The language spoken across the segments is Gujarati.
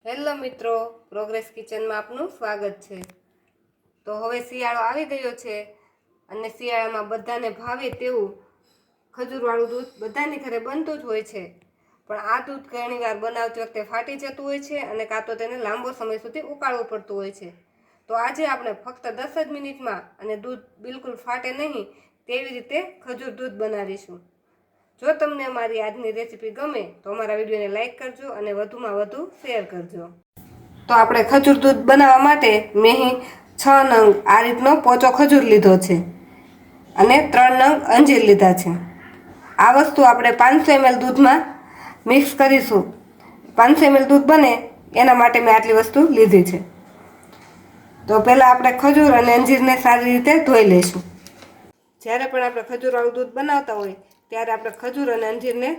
હેલો મિત્રો, પ્રોગ્રેસ કિચનમાં આપનું સ્વાગત છે। તો હવે શિયાળો આવી ગયો છે અને શિયાળામાં બધાને ભાવે તેવું ખજૂરવાળું દૂધ બધાની ઘરે બનતું જ હોય છે, પણ આ દૂધ ઘણીવાર બનાવતી વખતે ફાટી જતું હોય છે અને કાં તો તેને લાંબો સમય સુધી ઉકાળવું પડતું હોય છે। તો આજે આપણે ફક્ત 10 જ મિનિટમાં અને દૂધ બિલકુલ ફાટે નહીં તેવી રીતે ખજૂર દૂધ બનાવીશું। જો તમને અમારી આજની રેસીપી ગમે તો અમારા વિડીયોને લાઇક કરજો અને વધુમાં વધુ શેર કરજો। તો આપણે ખજૂર દૂધ બનાવવા માટે મેં અહીં 6 નંગ આ રીતનો પોચો ખજૂર લીધો છે અને 3 નંગ અંજીર લીધા છે। આ વસ્તુ આપણે 500 ml દૂધમાં મિક્સ કરીશું। 500 ml દૂધ બને એના માટે મેં આટલી વસ્તુ લીધી છે। તો પહેલાં આપણે ખજૂર અને અંજીરને સારી રીતે ધોઈ લઈશું। જ્યારે પણ આપણે ખજૂરવાળું દૂધ બનાવતા હોય ત્યારે આપણે ખજૂર અને અંજીરને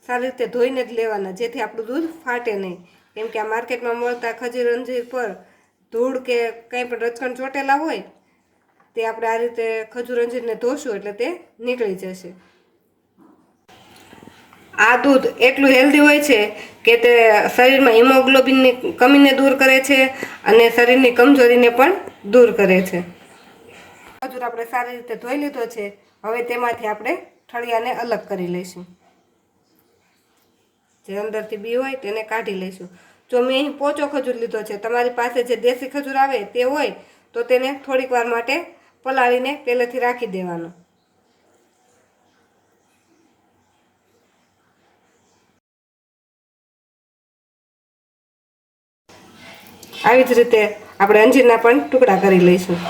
સારી રીતે ધોઈને જ લેવાના, જેથી આપણું દૂધ ફાટે નહીં। કેમ કે આ માર્કેટમાં મળતા ખજૂર અંજીર પર ધૂળ કે કંઈ પણ રચકણ ચોટેલા હોય તે આપણે આ રીતે ખજૂર અંજીરને ધોશું એટલે તે નીકળી જશે। આ દૂધ એટલું હેલ્ધી હોય છે કે તે શરીરમાં હિમોગ્લોબિનની કમીને દૂર કરે છે અને શરીરની કમજોરીને પણ દૂર કરે છે। ખજૂર આપણે સારી રીતે ધોઈ લીધો છે। હવે તેમાંથી આપણે ઠળિયાને અલગ કરી લઈશું। જે અંદરથી બી હોય તેને કાઢી લઈશું। જો મેં અહીં પોચો ખજૂર લીધો છે, તમારી પાસે જે દેશી ખજૂર આવે તે હોય તો તેને થોડીક વાર માટે પલાળીને પહેલેથી રાખી દેવાનો। આવી જ રીતે આપણે અંજીરના પણ ટુકડા કરી લઈશું।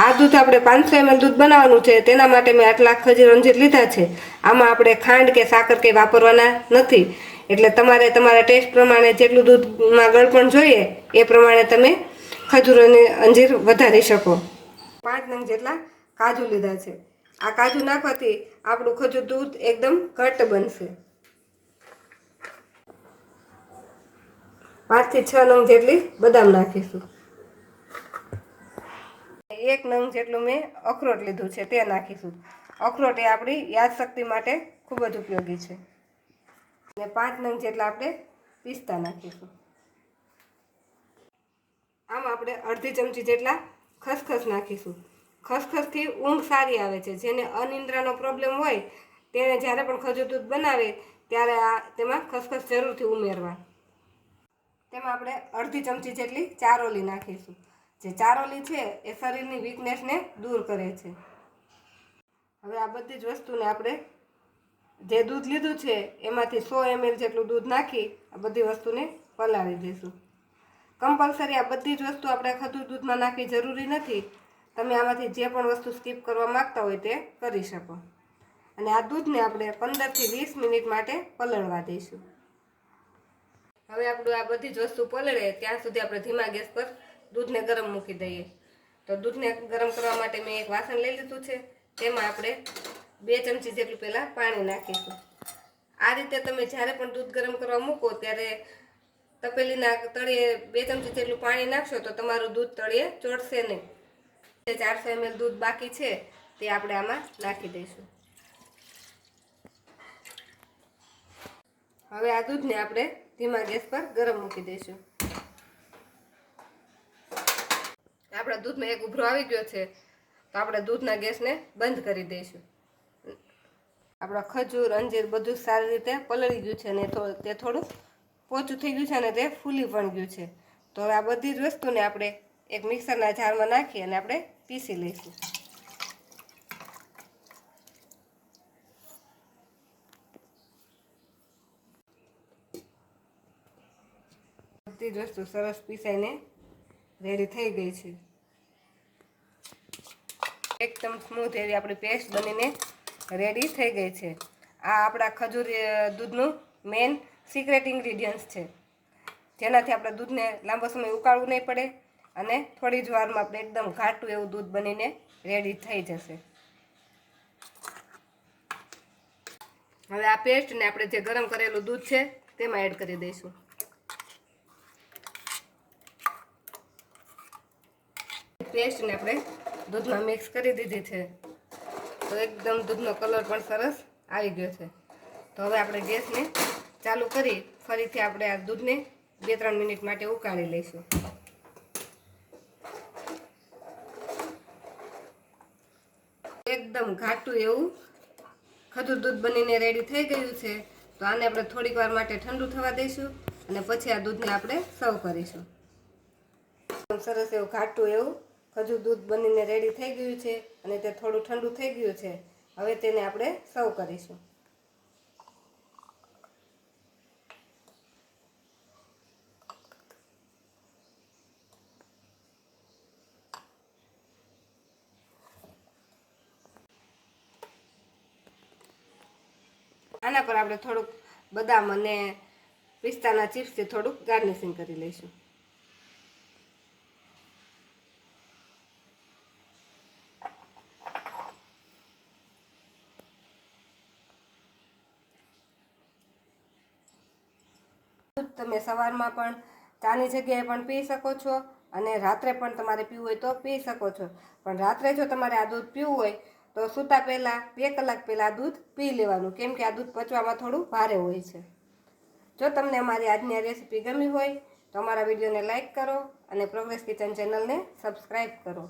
આ દૂધ આપણે 500 ml દૂધ બનાવવાનું છે, તેના માટે મેં આટલા ખજૂર અંજીર લીધા છે। આમાં આપણે ખાંડ કે સાકર કંઈ વાપરવાના નથી, એટલે તમારે તમારા ટેસ્ટ પ્રમાણે જેટલું દૂધમાં ગળપણ જોઈએ એ પ્રમાણે તમે ખજૂર અને અંજીર વધારી શકો। 5 નંગ જેટલા કાજુ લીધા છે। આ કાજુ નાખવાથી આપણું ખજૂર દૂધ એકદમ ઘટ્ટ બનશે। 5 થી 6 નંગ જેટલી બદામ નાખીશું। 1 નંગ જેટલું મેં અખરોટ લીધું છે તે નાખીશું। અખરોટ એ આપણી યાદશક્તિ માટે ખૂબ જ ઉપયોગી છે। અને 5 નંગ જેટલા આપણે પિસ્તા નાખીશું। આમ આપણે અડધી ચમચી જેટલા ખસખસ નાખીશું। ખસખસથી ઊંઘ સારી આવે છે। જેને અનિંદ્રાનો પ્રોબ્લેમ હોય તેને જ્યારે પણ ખજૂર દૂધ બનાવે ત્યારે તેમાં ખસખસ જરૂરથી ઉમેરવા। તેમાં આપણે અડધી ચમચી જેટલી ચારોલી નાખીશું। જે ચારોલી છે એ શરીરની વીકનેસને દૂર કરે છે। હવે આ બધી જ વસ્તુને આપણે જે દૂધ લીધું છે એમાંથી 100 ml જેટલું દૂધ નાખી આ બધી વસ્તુને પલાળી દઈશું। કમ્પલસરી આ બધી જ વસ્તુ આપણે ખજૂર દૂધમાં નાખવી જરૂરી નથી। તમે આમાંથી જે પણ વસ્તુ સ્કીપ કરવા માગતા હોય તે કરી શકો। અને આ દૂધને આપણે 15 થી 20 મિનિટ માટે પલળવા દઈશું। હવે આપણું આ બધી જ વસ્તુ પલળે ત્યાં સુધી આપણે ધીમા ગેસ પર દૂધને ગરમ મૂકી દઈએ। તો દૂધને ગરમ કરવા માટે મેં એક વાસણ લઈ લીધું છે। તેમાં આપણે 2 ચમચી જેટલું પહેલાં પાણી નાખીશું। આ રીતે તમે જ્યારે પણ દૂધ ગરમ કરવા મૂકો ત્યારે તપેલીના તળિયે 2 ચમચી જેટલું પાણી નાખશો તો તમારું દૂધ તળિયે ચોટશે નહીં। 400 ml દૂધ બાકી છે તે આપણે આમાં નાખી દઈશું। હવે આ દૂધને આપણે ધીમા ગેસ પર ગરમ મૂકી દઈશું। આપણા દૂધમાં એક ઉભરો આવી ગયો છે તો આપણે દૂધના ગેસને બંધ કરી દઈશું। આપણા ખજૂર અંજીર બધું સારી રીતે પલળી ગયું છે અને તે થોડું પોચું થઈ ગયું છે અને તે ફૂલી પણ ગયું છે। તો હવે આ બધી જ વસ્તુને આપણે એક મિક્સરના જારમાં નાખી અને આપણે પીસી લઈશું। બધી જ વસ્તુ સરસ પીસાઈને રેડી થઈ ગઈ છે। એકદમ સ્મૂથ એવી આપણી પેસ્ટ બનીને રેડી થઈ ગઈ છે। આ આપણા ખજૂર દૂધનું મેઇન સિક્રેટ ઇન્ગ્રીડિયન્ટ્સ છે, જેનાથી આપણે દૂધને લાંબો સમય ઉકાળવું નહીં પડે અને થોડી જ વારમાં આપણે એકદમ ઘાટું એવું દૂધ બનીને રેડી થઈ જશે। હવે આ પેસ્ટને આપણે જે ગરમ કરેલું દૂધ છે તેમાં એડ કરી દઈશું। પેસ્ટને આપણે દૂધમાં મિક્સ કરી દીધી છે તો એકદમ દૂધનો કલર પણ સરસ આવી ગયો છે। તો હવે આપણે ગેસને ચાલુ કરી ફરીથી આપણે આ દૂધને 2-3 મિનિટ માટે ઉકાળી લઈશું. એકદમ ઘાટું એવું ખજૂર દૂધ બનીને રેડી થઈ ગયું છે. તો આને આપણે થોડીક વાર માટે ઠંડુ થવા દઈશું અને પછી આ દૂધને આપણે સર્વ કરીશું. સરસ એવું ઘાટું એવું ખજૂર દૂધ બનીને રેડી થઈ ગયું છે અને તે થોડું ઠંડુ થઈ ગયું છે. હવે તેને આપણે સર્વ કરીશું. આના પર આપણે થોડુંક બદામ અને પિસ્તાના ચિપ્સથી થોડુંક ગાર્નિશિંગ કરી લઈશું. તમે સવારમાં પણ ચાની જગ્યાએ પણ પી શકો છો અને રાત્રે પણ તમારે પીવું હોય તો પી શકો છો. પણ રાત્રે જો તમારે આ દૂધ પીવું હોય તો સૂતા પહેલાં 2 કલાક પહેલાં આ દૂધ પી લેવાનું, કેમ કે આ દૂધ પચવામાં થોડું ભારે હોય છે. જો તમને અમારી આજની આ રેસીપી ગમી હોય તો અમારા વિડીયોને લાઇક કરો અને પ્રોગ્રેસ કિચન ચેનલને સબસ્ક્રાઈબ કરો.